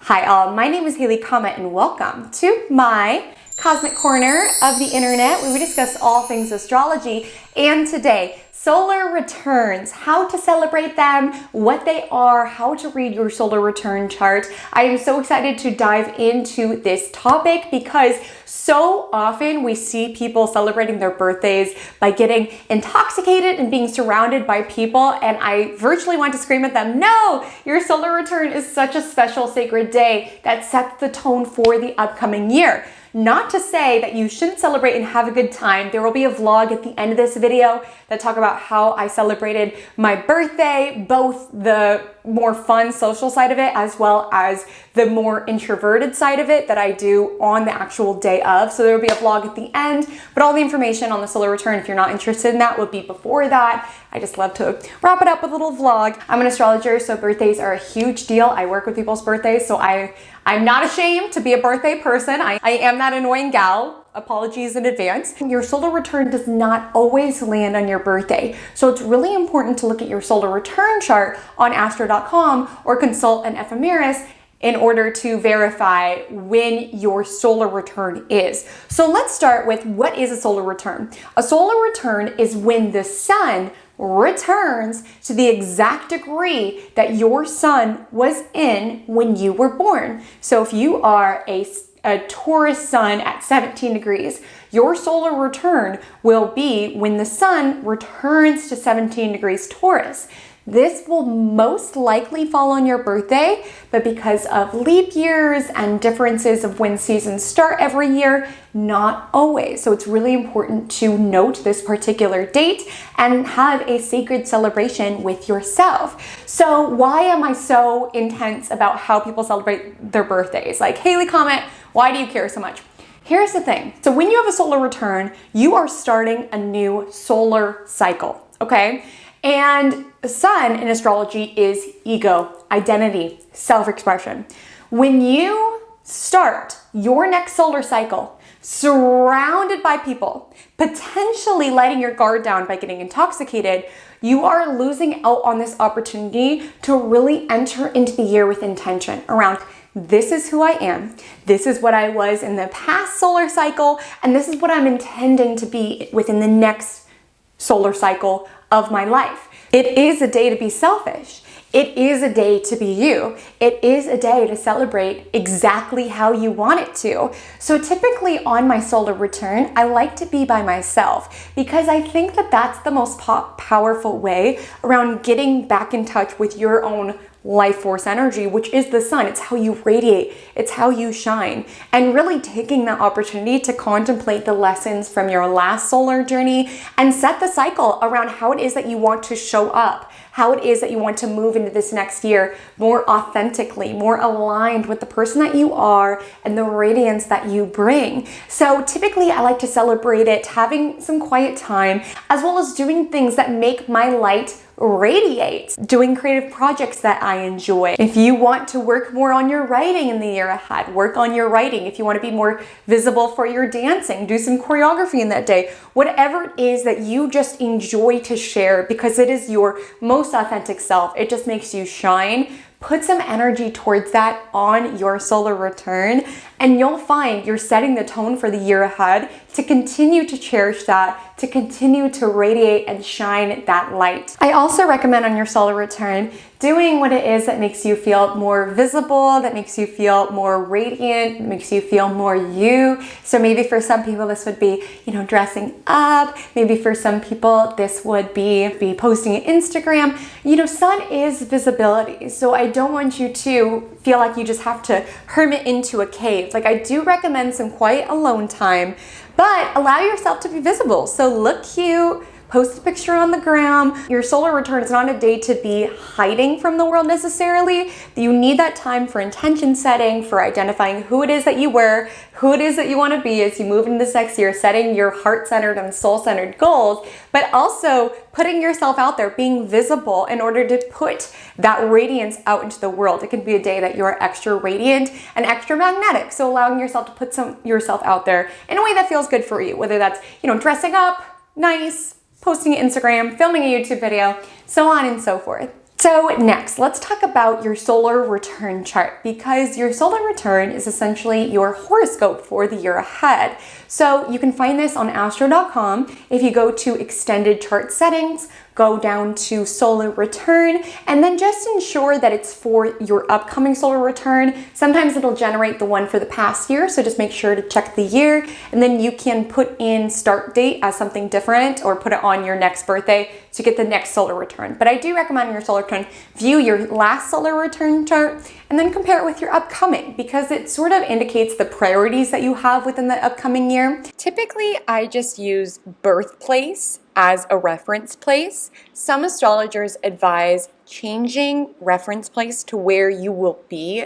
Hi all, my name is Haley Comet and welcome to my cosmic corner of the internet where we discuss all things astrology. And today, solar returns, how to celebrate them, what they are, how to read your solar return chart. I am so excited to dive into this topic because so often we see people celebrating their birthdays by getting intoxicated and being surrounded by people, and I virtually want to scream at them, no, your solar return is such a special sacred day that sets the tone for the upcoming year. Not to say that you shouldn't celebrate and have a good time. There will be a vlog at the end of this video that talk about how I celebrated my birthday, both the more fun social side of it as well as the more introverted side of it that I do on the actual day of. So there will be a vlog at the end, but all the information on the solar return, if you're not interested in that, would be before that. I just love to wrap it up with a little vlog. I'm an astrologer, so birthdays are a huge deal. I work with people's birthdays, so I'm not ashamed to be a birthday person. I am that annoying gal. Apologies in advance. Your solar return does not always land on your birthday. So it's really important to look at your solar return chart on astro.com or consult an ephemeris in order to verify when your solar return is. So let's start with, what is a solar return? A solar return is when the sun returns to the exact degree that your sun was in when you were born. So if you are a Taurus sun at 17 degrees, your solar return will be when the sun returns to 17 degrees Taurus. This will most likely fall on your birthday, but because of leap years and differences of when seasons start every year, not always. So it's really important to note this particular date and have a sacred celebration with yourself. So why am I so intense about how people celebrate their birthdays? Like, Haley, comment, why do you care so much? Here's the thing. So when you have a solar return, you are starting a new solar cycle, okay? And the sun in astrology is ego, identity, self-expression. When you start your next solar cycle surrounded by people, potentially letting your guard down by getting intoxicated, you are losing out on this opportunity to really enter into the year with intention around, this is who I am, this is what I was in the past solar cycle, and this is what I'm intending to be within the next solar cycle of my life. It is a day to be selfish. It is a day to be you. It is a day to celebrate exactly how you want it to. So typically on my solar return, I like to be by myself because I think that that's the most powerful way around getting back in touch with your own life force energy, which is the sun. It's how you radiate. It's how you shine. And really taking that opportunity to contemplate the lessons from your last solar journey and set the cycle around how it is that you want to show up, how it is that you want to move into this next year more authentically, more aligned with the person that you are and the radiance that you bring. So typically I like to celebrate it, having some quiet time, as well as doing things that make my light radiate, doing creative projects that I enjoy. If you want to work more on your writing in the year ahead, work on your writing. If you want to be more visible for your dancing, do some choreography in that day. Whatever it is that you just enjoy to share because it is your most authentic self, it just makes you shine. Put some energy towards that on your solar return, and you'll find you're setting the tone for the year ahead to continue to cherish that, to continue to radiate and shine that light. I also recommend on your solar return doing what it is that makes you feel more visible, that makes you feel more radiant, makes you feel more you. So maybe for some people this would be, dressing up. Maybe for some people this would be posting an Instagram. Sun is visibility. So I don't want you to feel like you just have to hermit into a cave. Like, I do recommend some quiet alone time, but allow yourself to be visible. So look cute, post a picture on the gram. Your solar return is not a day to be hiding from the world necessarily. You need that time for intention setting, for identifying who it is that you were, who it is that you want to be as you move into this next year, setting your heart-centered and soul-centered goals, but also putting yourself out there, being visible in order to put that radiance out into the world. It can be a day that you're extra radiant and extra magnetic. So allowing yourself to put yourself out there in a way that feels good for you, whether that's, dressing up nice, posting an Instagram, filming a YouTube video, so on and so forth. So next, let's talk about your solar return chart, because your solar return is essentially your horoscope for the year ahead. So you can find this on astro.com. If you go to extended chart settings, go down to solar return, and then just ensure that it's for your upcoming solar return. Sometimes it'll generate the one for the past year, so just make sure to check the year, and then you can put in start date as something different or put it on your next birthday to get the next solar return. But I do recommend your solar return, view your last solar return chart and then compare it with your upcoming, because it sort of indicates the priorities that you have within the upcoming year. Typically, I just use birthplace as a reference place. Some astrologers advise changing reference place to where you will be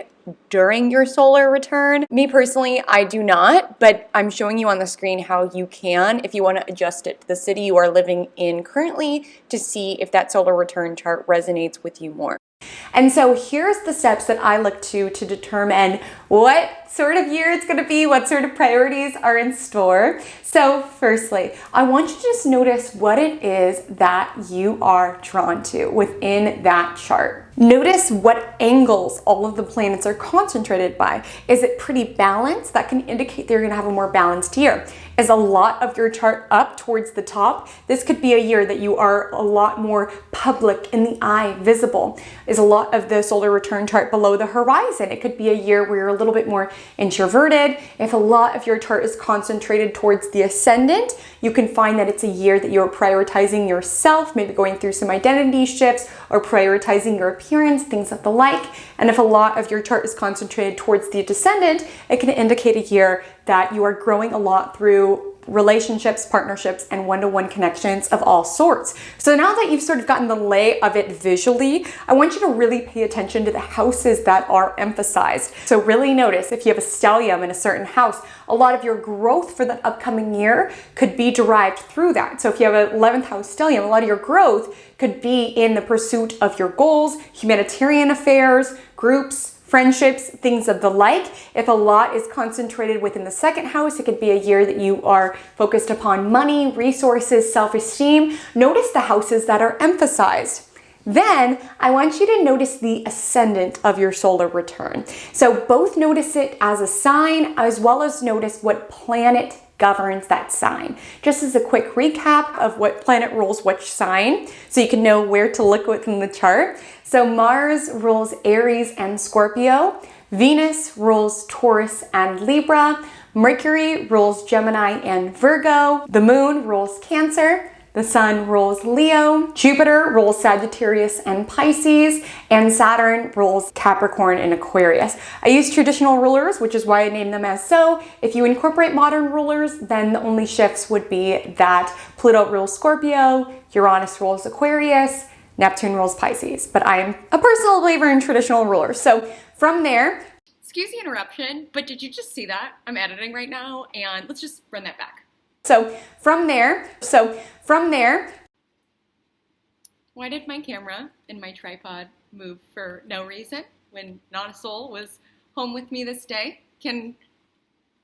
during your solar return. Me personally, I do not, but I'm showing you on the screen how you can if you want to adjust it to the city you are living in currently to see if that solar return chart resonates with you more. And so here's the steps that I look to determine what sort of year it's going to be, what sort of priorities are in store. So firstly, I want you to just notice what it is that you are drawn to within that chart. Notice what angles all of the planets are concentrated by. Is it pretty balanced? That can indicate that you're going to have a more balanced year. Is a lot of your chart up towards the top? This could be a year that you are a lot more public in the eye, visible. Is a lot of the solar return chart below the horizon? It could be a year where you're a little bit more introverted. If a lot of your chart is concentrated towards the ascendant, you can find that it's a year that you're prioritizing yourself, maybe going through some identity shifts or prioritizing your appearance, things of the like. And if a lot of your chart is concentrated towards the descendant, it can indicate a year that you are growing a lot through relationships, partnerships, and one-to-one connections of all sorts. So now that you've sort of gotten the lay of it visually, I want you to really pay attention to the houses that are emphasized. So really notice if you have a stellium in a certain house, a lot of your growth for the upcoming year could be derived through that. So if you have an 11th house stellium, a lot of your growth could be in the pursuit of your goals, humanitarian affairs, groups, friendships, things of the like. If a lot is concentrated within the second house, it could be a year that you are focused upon money, resources, self-esteem. Notice the houses that are emphasized. Then I want you to notice the ascendant of your solar return. So both notice it as a sign as well as notice what planet governs that sign. Just as a quick recap of what planet rules which sign, so you can know where to look within the chart. So Mars rules Aries and Scorpio, Venus rules Taurus and Libra, Mercury rules Gemini and Virgo, the Moon rules Cancer, the Sun rules Leo, Jupiter rules Sagittarius and Pisces, and Saturn rules Capricorn and Aquarius. I use traditional rulers, which is why I named them as so. If you incorporate modern rulers, then the only shifts would be that Pluto rules Scorpio, Uranus rules Aquarius, Neptune rules Pisces. But I am a personal believer in traditional rulers. So from there, excuse the interruption, but did you just see that? I'm editing right now, and let's just run that back. So from there, why did my camera and my tripod move for no reason when not a soul was home with me this day? Can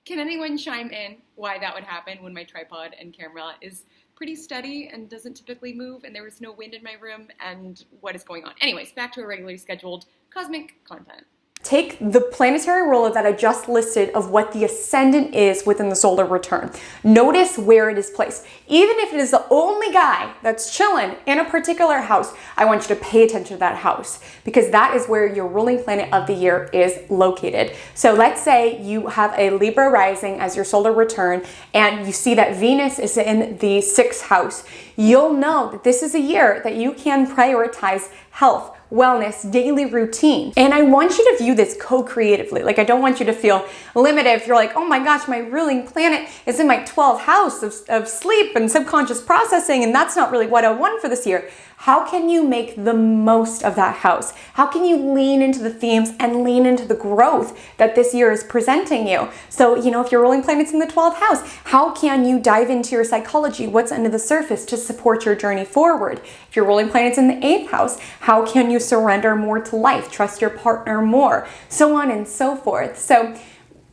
anyone chime in why that would happen when my tripod and camera is pretty steady and doesn't typically move and there was no wind in my room, and what is going on? Anyways, back to a regularly scheduled cosmic content. Take the planetary ruler that I just listed of what the ascendant is within the solar return. Notice where it is placed. Even if it is the only guy that's chilling in a particular house, I want you to pay attention to that house, because that is where your ruling planet of the year is located. So let's say you have a Libra rising as your solar return and you see that Venus is in the 6th house. You'll know that this is a year that you can prioritize health, wellness, daily routine. And I want you to view this co-creatively. Like, I don't want you to feel limited if you're like, oh my gosh, my ruling planet is in my 12th house of sleep and subconscious processing, and that's not really what I want for this year. How can you make the most of that house? How can you lean into the themes and lean into the growth that this year is presenting you? So, if your ruling planet's in the 12th house, how can you dive into your psychology, what's under the surface to support your journey forward? If your ruling planet's in the 8th house, how can you surrender more to life, trust your partner more, so on and so forth. So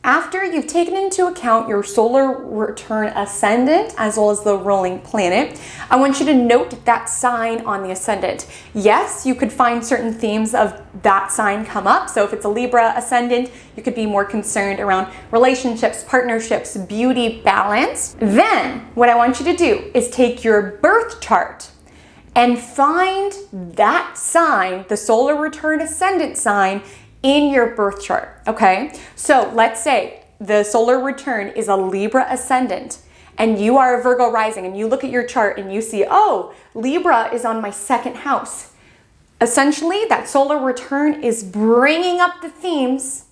After you've taken into account your solar return ascendant as well as the ruling planet, I want you to note that sign on the ascendant. Yes, you could find certain themes of that sign come up. So if it's a Libra ascendant, you could be more concerned around relationships, partnerships, beauty, balance. Then what I want you to do is take your birth chart and find that sign, the solar return ascendant sign, in your birth chart, okay? So let's say the solar return is a Libra ascendant and you are a Virgo rising and you look at your chart and you see, oh, Libra is on my second house. Essentially, that solar return is bringing up the themes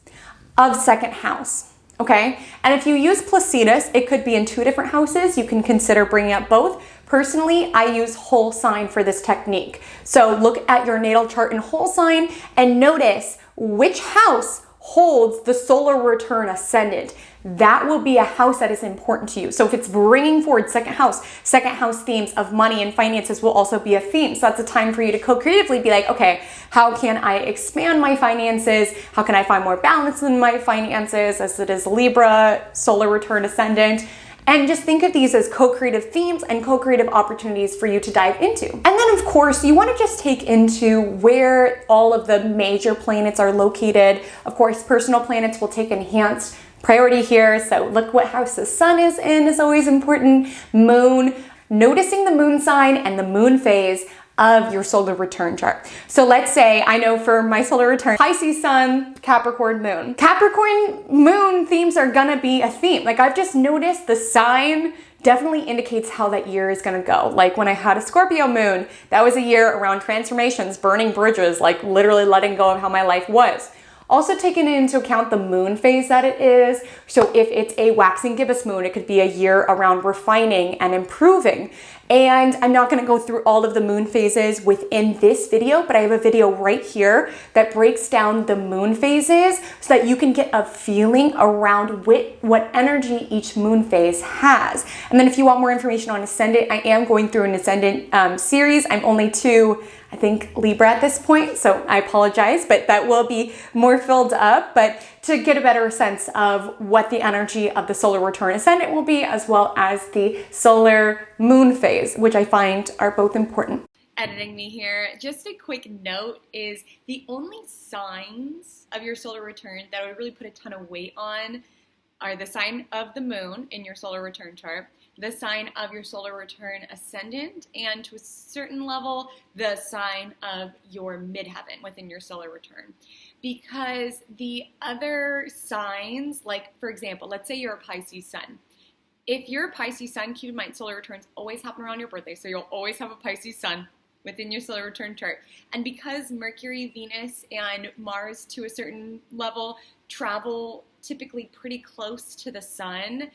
of second house, okay? And if you use Placidus, it could be in 2 different houses. You can consider bringing up both. Personally, I use whole sign for this technique. So look at your natal chart in whole sign and notice which house holds the solar return ascendant. That will be a house that is important to you. So if it's bringing forward second house themes of money and finances will also be a theme. So that's a time for you to co-creatively be like, okay, how can I expand my finances? How can I find more balance in my finances as it is Libra, solar return ascendant? And just think of these as co-creative themes and co-creative opportunities for you to dive into. And then of course, you want to just take into where all of the major planets are located. Of course, personal planets will take enhanced priority here. So look what house the sun is in is always important. Moon, noticing the moon sign and the moon phase of your solar return chart. So let's say, I know for my solar return, Pisces sun, Capricorn moon. Capricorn moon themes are gonna be a theme. Like I've just noticed the sign definitely indicates how that year is gonna go. Like when I had a Scorpio moon, that was a year around transformations, burning bridges, like literally letting go of how my life was. Also taking into account the moon phase that it is. So if it's a waxing gibbous moon, it could be a year around refining and improving. And I'm not going to go through all of the moon phases within this video, but I have a video right here that breaks down the moon phases so that you can get a feeling around what energy each moon phase has. And then if you want more information on ascendant, I am going through an ascendant series. I'm only to, I think, Libra at this point, so I apologize, but that will be more filled up. But to get a better sense of what the energy of the solar return ascendant will be, as well as the solar moon phase, which I find are both important. Editing me here, just a quick note is the only signs of your solar return that I would really put a ton of weight on are the sign of the moon in your solar return chart, the sign of your solar return ascendant, and to a certain level, the sign of your midheaven within your solar return. Because the other signs, like for example, let's say you're a Pisces sun. If you're a Pisces sun, keep in mind solar returns always happen around your birthday, so you'll always have a Pisces sun within your solar return chart. And because Mercury, Venus, and Mars to a certain level travel typically pretty close to the sun,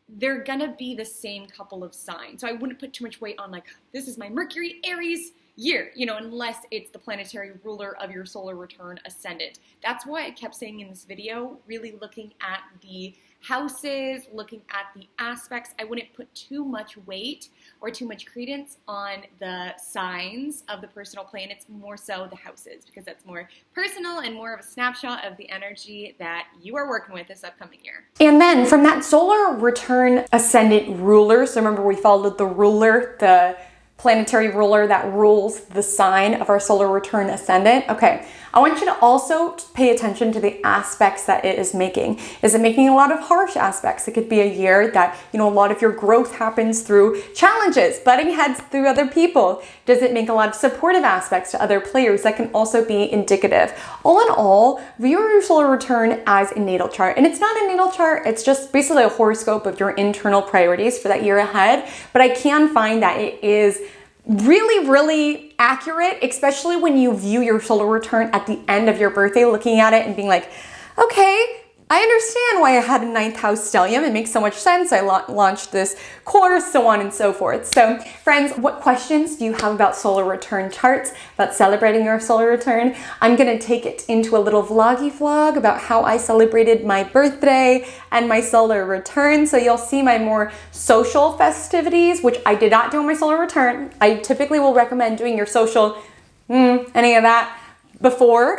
they're gonna be the same couple of signs. So I wouldn't put too much weight on like, this is my Mercury Aries year, unless it's the planetary ruler of your solar return ascendant. That's why I kept saying in this video, really looking at the houses, looking at the aspects. I wouldn't put too much weight or too much credence on the signs of the personal planets, more so the houses, because that's more personal and more of a snapshot of the energy that you are working with this upcoming year. And then from that solar return ascendant ruler, so remember we followed the ruler, the planetary ruler that rules the sign of our solar return ascendant. Okay, I want you to also pay attention to the aspects that it is making. Is it making a lot of harsh aspects? It could be a year that, a lot of your growth happens through challenges, butting heads through other people. Does it make a lot of supportive aspects to other players? That can also be indicative. All in all, view your solar return as a natal chart. And it's not a natal chart, it's just basically a horoscope of your internal priorities for that year ahead. But I can find that it is really, really accurate, especially when you view your solar return at the end of your birthday, looking at it and being like, okay, I understand why I had a 9th house stellium. It makes so much sense. I launched this course, so on and so forth. So friends, what questions do you have about solar return charts, about celebrating your solar return? I'm going to take it into a little vloggy vlog about how I celebrated my birthday and my solar return. So you'll see my more social festivities, which I did not do on my solar return. I typically will recommend doing your social, any of that. before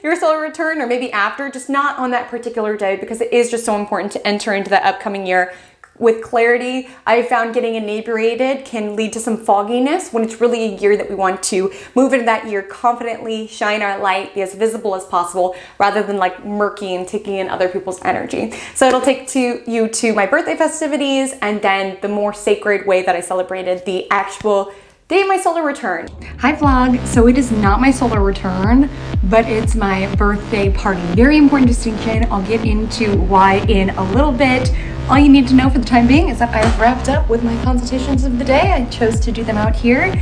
your solar return or maybe after, just not on that particular day, because it is just so important to enter into the upcoming year with clarity. I found getting inebriated can lead to some fogginess when it's really a year that we want to move into that year confidently, shine our light, be as visible as possible, rather than like murky and taking in other people's energy. So it'll take you to my birthday festivities, and then the more sacred way that I celebrated the actual day of my solar return. Hi vlog. So it is not my solar return, but it's my birthday party. Very important distinction. I'll get into why in a little bit. All you need to know for the time being is that I've wrapped up with my consultations of the day. I chose to do them out here,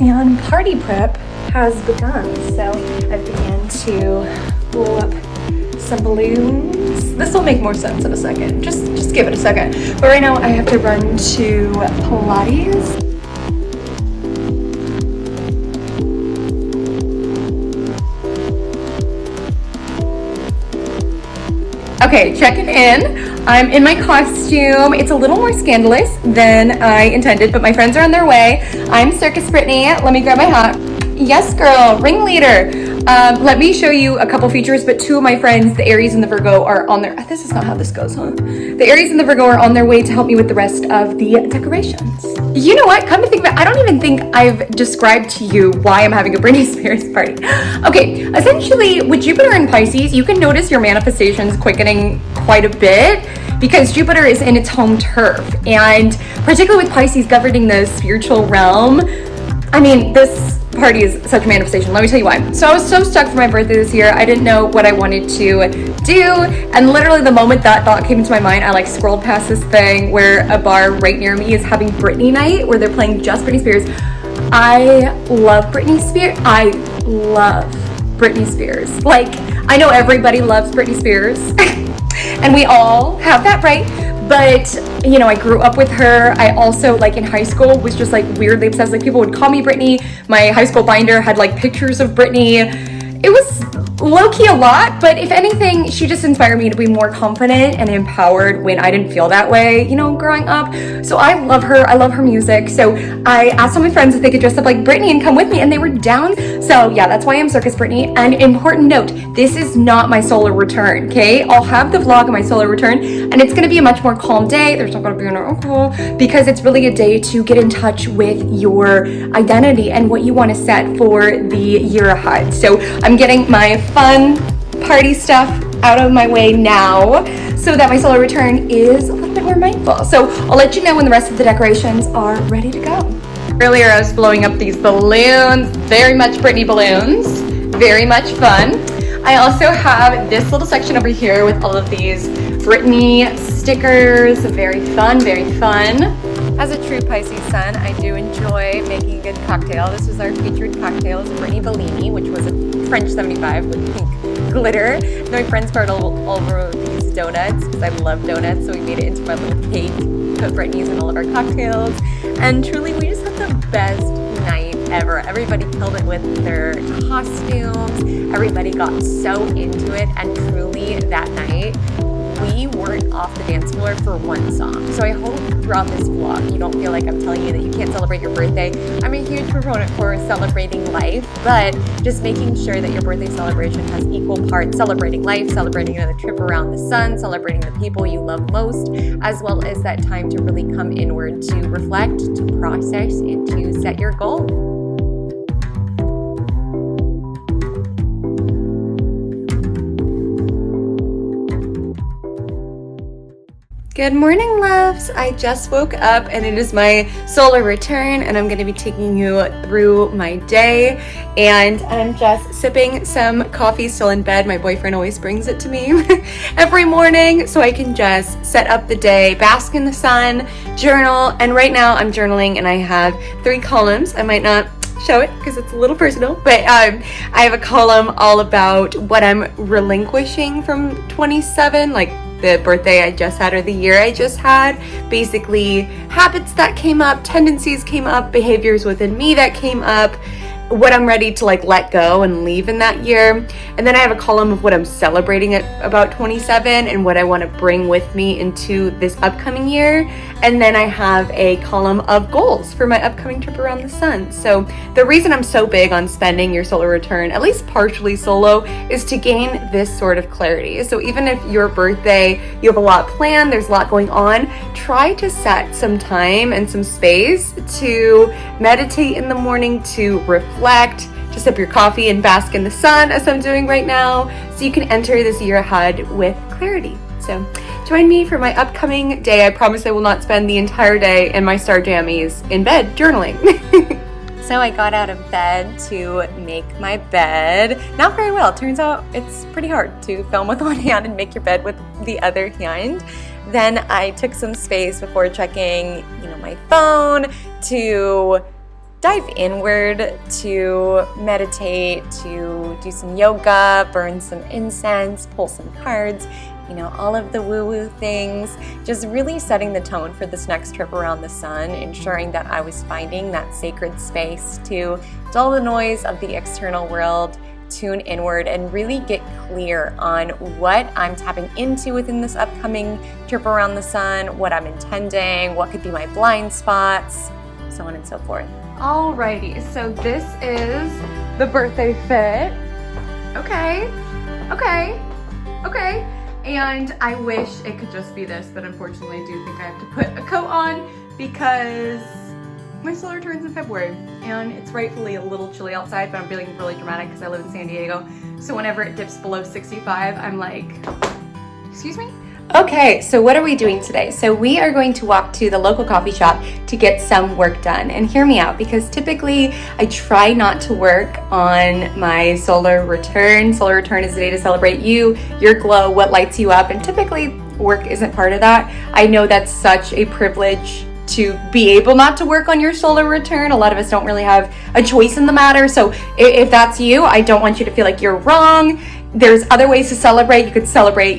and party prep has begun. So I've began to blow up some balloons. This will make more sense in a second. Just give it a second. But right now I have to run to Pilates. Okay, checking in. I'm in my costume. It's a little more scandalous than I intended, but my friends are on their way. I'm Circus Brittany. Let me grab my hat. Yes, girl, ringleader. Let me show you a couple features, but two of my friends, the Aries and the Virgo, are on their... This is not how this goes, huh? The Aries and the Virgo are on their way to help me with the rest of the decorations. You know what? Come to think of it, I don't even think I've described to you why I'm having a Britney Spears party. Okay, essentially, with Jupiter in Pisces, you can notice your manifestations quickening quite a bit because Jupiter is in its home turf. And particularly with Pisces governing the spiritual realm, I mean, this party is such a manifestation. Let me tell you why. So I was so stuck for my birthday this year. I didn't know what I wanted to do. And literally the moment that thought came into my mind, I like scrolled past this thing where a bar right near me is having Britney night where they're playing just Britney Spears. I love Britney Spears. I love Britney Spears. Like, I know everybody loves Britney Spears and we all have that right. But, you know, I grew up with her. I also, like, in high school was just, like, weirdly obsessed. Like, people would call me Britney. My high school binder had, like, pictures of Britney. It was low-key a lot, but if anything, she just inspired me to be more confident and empowered when I didn't feel that way, you know, growing up. So I love her. I love her music. So I asked all my friends if they could dress up like Britney and come with me, and they were down. So yeah, that's why I'm Circus Brittany. And important note, this is not my solar return, okay? I'll have the vlog of my solar return, and it's going to be a much more calm day. There's not going to be an alcohol because it's really a day to get in touch with your identity and what you want to set for the year ahead. So I'm getting my fun party stuff out of my way now so that my solar return is a little bit more mindful. So I'll let you know when the rest of the decorations are ready to go. Earlier I was blowing up these balloons, very much Britney balloons, very much fun. I also have this little section over here with all of these Britney stickers, very fun, very fun. As a true Pisces sun, I do enjoy making a good cocktail. This was our featured cocktail, it's Britney Bellini, which was a French 75 with pink glitter. And my friends brought all over these donuts because I love donuts, so we made it into my little cake, put Britney's in all of our cocktails, and truly we just had the best night ever. Everybody killed it with their costumes, everybody got so into it, and truly that night we weren't off the dance floor for one song. So I hope throughout this vlog you don't feel like I'm telling you that you can't celebrate your birthday. I'm a huge proponent for celebrating life, but just making sure that your birthday celebration has equal parts celebrating life, celebrating another trip around the sun, celebrating the people you love most, as well as that time to really come inward, to reflect, to process, and to set your goal. Good morning, loves. I just woke up and it is my solar return, and I'm going to be taking you through my day, and I'm just sipping some coffee still in bed. My boyfriend always brings it to me every morning so I can just set up the day, bask in the sun, journal. And right now I'm journaling and I have 3 columns. I might not show it because it's a little personal, but I have a column all about what I'm relinquishing from 27, like the birthday I just had or the year I just had. Basically, habits that came up, tendencies came up, behaviors within me that came up, what I'm ready to like let go and leave in that year. And then I have a column of what I'm celebrating at about 27 and what I want to bring with me into this upcoming year. And then I have a column of goals for my upcoming trip around the sun. So the reason I'm so big on spending your solar return, at least partially solo, is to gain this sort of clarity. So even if your birthday, you have a lot planned, there's a lot going on, try to set some time and some space to meditate in the morning, to reflect, to sip your coffee and bask in the sun as I'm doing right now, so you can enter this year ahead with clarity. So join me for my upcoming day. I promise I will not spend the entire day in my star jammies in bed journaling. So I got out of bed to make my bed. Not very well. Turns out it's pretty hard to film with one hand and make your bed with the other hand. Then I took some space before checking, my phone, to dive inward, to meditate, to do some yoga, burn some incense, pull some cards, all of the woo-woo things, just really setting the tone for this next trip around the sun, ensuring that I was finding that sacred space to dull the noise of the external world, tune inward, and really get clear on what I'm tapping into within this upcoming trip around the sun, what I'm intending, what could be my blind spots, so on and so forth. Alrighty, so this is the birthday fit. Okay. And I wish it could just be this, but unfortunately I do think I have to put a coat on because my solar returns in February and it's rightfully a little chilly outside, but I'm feeling really dramatic because I live in San Diego. So whenever it dips below 65, I'm like, excuse me? Okay, so what are we doing today? So we are going to walk to the local coffee shop to get some work done. And hear me out, because typically I try not to work on my solar return. Solar return is a day to celebrate you, your glow, what lights you up, and typically work isn't part of that. I know that's such a privilege to be able not to work on your solar return. A lot of us don't really have a choice in the matter. So if that's you, I don't want you to feel like you're wrong. There's other ways to celebrate. You could celebrate,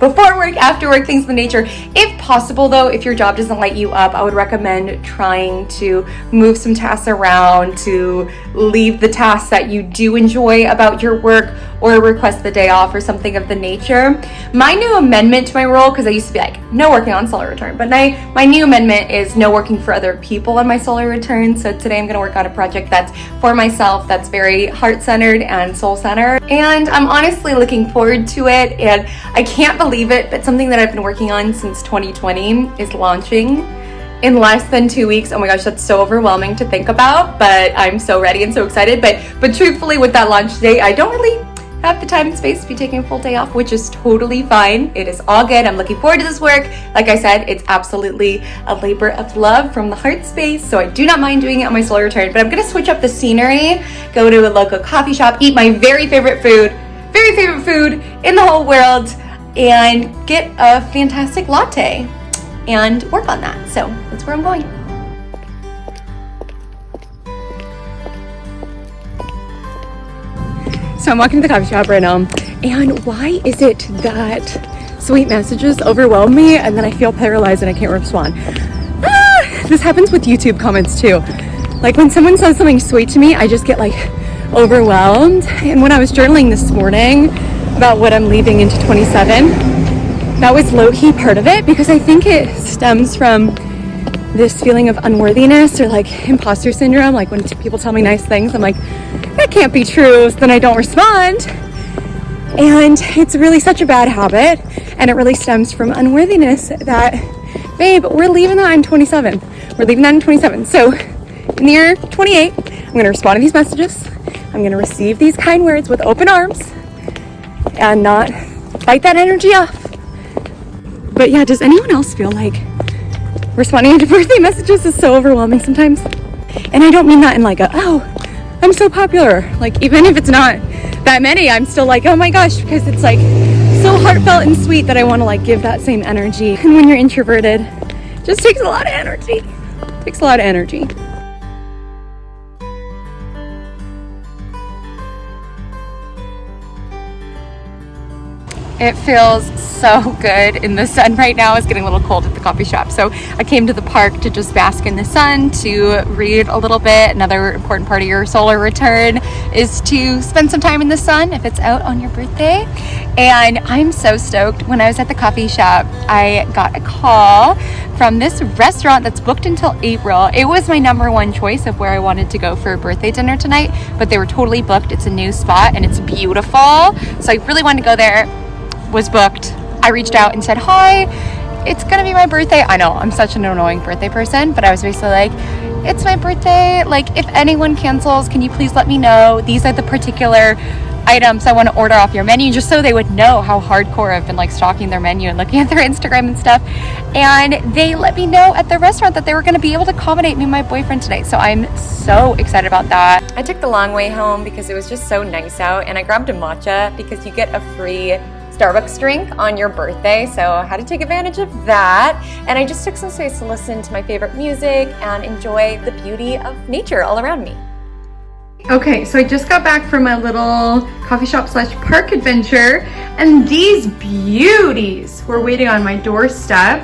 before work, after work, things of the nature. If possible, though, if your job doesn't light you up, I would recommend trying to move some tasks around, to leave the tasks that you do enjoy about your work, or request the day off or something of the nature. My new amendment to my rule, because I used to be like, no working on solar return, but my new amendment is no working for other people on my solar return. So today I'm going to work on a project that's for myself, that's very heart-centered and soul-centered. And I'm honestly looking forward to it, and I can't believe it, but something that I've been working on since 2020 is launching in less than 2 weeks. Oh my gosh, that's so overwhelming to think about, but I'm so ready and so excited. But truthfully, with that launch date, I don't really have the time and space to be taking a full day off, which is totally fine. It is all good. I'm looking forward to this work. Like I said, it's absolutely a labor of love from the heart space, so I do not mind doing it on my solar return. But I'm going to switch up the scenery, go to a local coffee shop, eat my very favorite food in the whole world, and get a fantastic latte and work on that. So that's where I'm going. So I'm walking to the coffee shop right now, and why is it that sweet messages overwhelm me and then I feel paralyzed and I can't respond? This happens with YouTube comments too. Like when someone says something sweet to me, I just get overwhelmed. And when I was journaling this morning about what I'm leaving into 27, that was low-key part of it, because I think it stems from this feeling of unworthiness or imposter syndrome. Like when people tell me nice things, I'm like, that can't be true, so then I don't respond. And it's really such a bad habit, and it really stems from unworthiness that, babe, we're leaving that in 27. So in the year 28, I'm going to respond to these messages. I'm going to receive these kind words with open arms and not fight that energy off. But yeah, does anyone else feel like responding to birthday messages is so overwhelming sometimes? And I don't mean that in I'm so popular. Even if it's not that many, I'm still oh my gosh, because it's so heartfelt and sweet that I want to give that same energy. And when you're introverted, it just takes a lot of energy. It feels so good in the sun right now. It's getting a little cold at the coffee shop, so I came to the park to just bask in the sun, to read a little bit. Another important part of your solar return is to spend some time in the sun if it's out on your birthday. And I'm so stoked. When I was at the coffee shop, I got a call from this restaurant that's booked until April. It was my number one choice of where I wanted to go for a birthday dinner tonight, but they were totally booked. It's a new spot and it's beautiful. So I really wanted to go there. Was booked. I reached out and said, hi, it's gonna be my birthday. I know, I'm such an annoying birthday person, but I was basically like, it's my birthday. Like, if anyone cancels, can you please let me know? These are the particular items I want to order off your menu, just so they would know how hardcore I've been like stalking their menu and looking at their Instagram and stuff. And they let me know at the restaurant that they were going to be able to accommodate me and my boyfriend today. So I'm so excited about that. I took the long way home because it was just so nice out, and I grabbed a matcha because you get a free Starbucks drink on your birthday, so I had to take advantage of that. And I just took some space to listen to my favorite music and enjoy the beauty of nature all around me. Okay, so I just got back from a little coffee shop slash park adventure, and these beauties were waiting on my doorstep,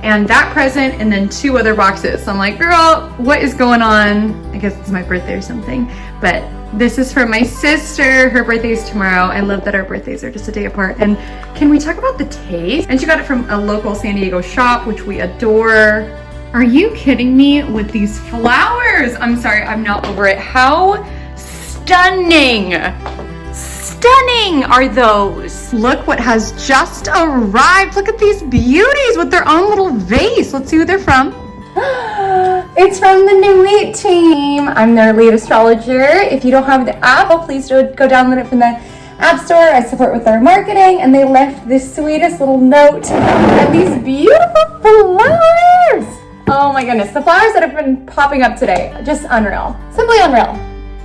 and that present and then 2 other boxes. So I'm like, girl, what is going on? I guess it's my birthday or something, but this is from my sister. Her birthday is tomorrow. I love that our birthdays are just a day apart. And can we talk about the taste? And she got it from a local San Diego shop, which we adore. Are you kidding me with these flowers? I'm sorry, I'm not over it. How stunning are those? Look what has just arrived. Look at these beauties with their own little vase. Let's see who they're from. It's from the New Wheat team. I'm their lead astrologer. If you don't have the app, please go download it from the App Store. I support with their marketing, and they left this sweetest little note and these beautiful flowers. Oh my goodness, the flowers that have been popping up today, just unreal, simply unreal.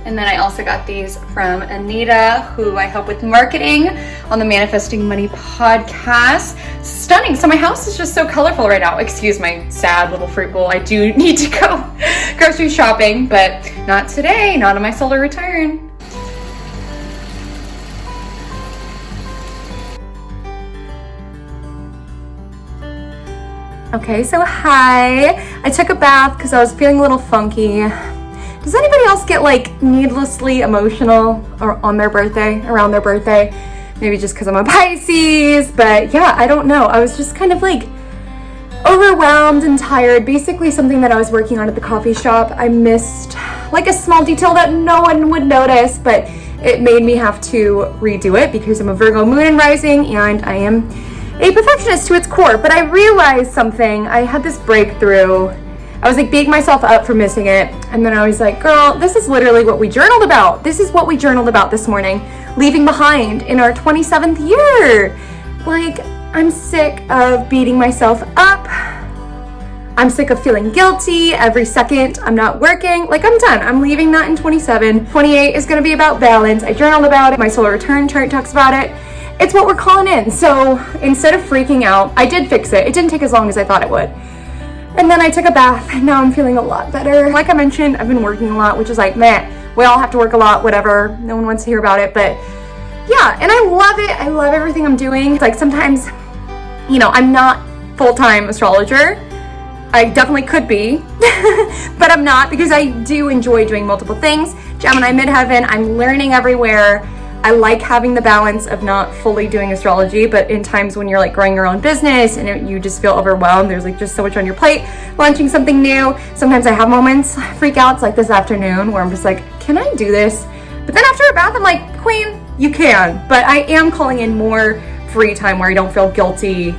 And then I also got these from Anita, who I help with marketing on the Manifesting Money podcast. Stunning. So my house is just so colorful right now. Excuse my sad little fruit bowl. I do need to go grocery shopping, but not today, not on my solar return. Okay, so hi. I took a bath because I was feeling a little funky. Does anybody else get like needlessly emotional or on their birthday, around their birthday? Maybe just because I'm a Pisces, but yeah, I don't know. I was just kind of like overwhelmed and tired. Basically something that I was working on at the coffee shop, I missed like a small detail that no one would notice, but it made me have to redo it because I'm a Virgo moon and rising, and I am a perfectionist to its core. But I realized something. I had this breakthrough. I was like beating myself up for missing it. And then I was like, girl, this is literally what we journaled about. This is what we journaled about this morning, leaving behind in our 27th year. Like, I'm sick of beating myself up. I'm sick of feeling guilty every second I'm not working. Like, I'm done. I'm leaving that in 27. 28 is going to be about balance. I journaled about it. My solar return chart talks about it. It's what we're calling in. So instead of freaking out, I did fix it. It didn't take as long as I thought it would. And then I took a bath, and now I'm feeling a lot better. Like I mentioned, I've been working a lot, which is like, man, we all have to work a lot, whatever. No one wants to hear about it, but yeah, and I love it. I love everything I'm doing. It's like sometimes, you know, I'm not full-time astrologer. I definitely could be, but I'm not, because I do enjoy doing multiple things. Gemini midheaven, I'm learning everywhere. I like having the balance of not fully doing astrology, but in times when you're like growing your own business and you just feel overwhelmed, there's like just so much on your plate, launching something new. Sometimes I have moments, freakouts like this afternoon, where I'm just like, can I do this? But then after a bath, I'm like, queen, you can. But I am calling in more free time where I don't feel guilty,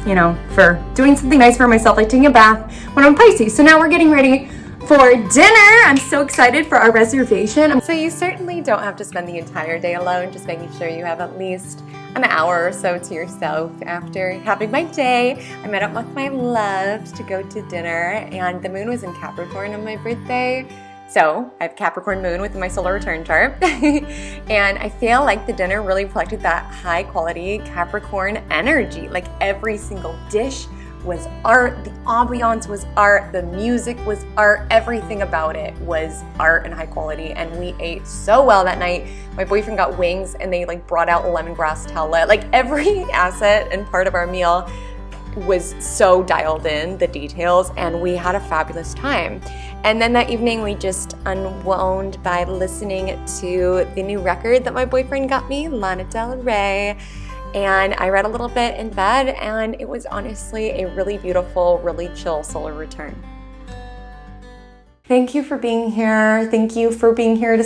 you know, for doing something nice for myself, like taking a bath when I'm Pisces. So now we're getting ready for dinner. I'm so excited for our reservation. So you certainly don't have to spend the entire day alone, just making sure you have at least an hour or so to yourself after having my day. I met up with my love to go to dinner, and the moon was in Capricorn on my birthday. So I have Capricorn moon within my solar return chart. And I feel like the dinner really reflected that high quality Capricorn energy. Like every single dish was art, the ambiance was art, the music was art, everything about it was art and high quality. And we ate so well that night. My boyfriend got wings, and they like brought out lemongrass tella. Like every asset and part of our meal was so dialed in, the details, and we had a fabulous time. And then that evening we just unwound by listening to the new record that my boyfriend got me, Lana Del Rey. and I read a little bit in bed, and it was honestly a really beautiful, really chill solar return. Thank you for being here. Thank you for being here to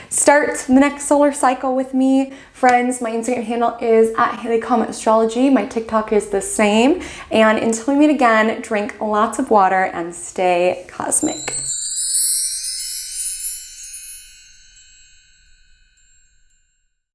start the next solar cycle with me. Friends, my Instagram handle is @Comet Astrology. My TikTok is the same. And until we meet again, drink lots of water and stay cosmic.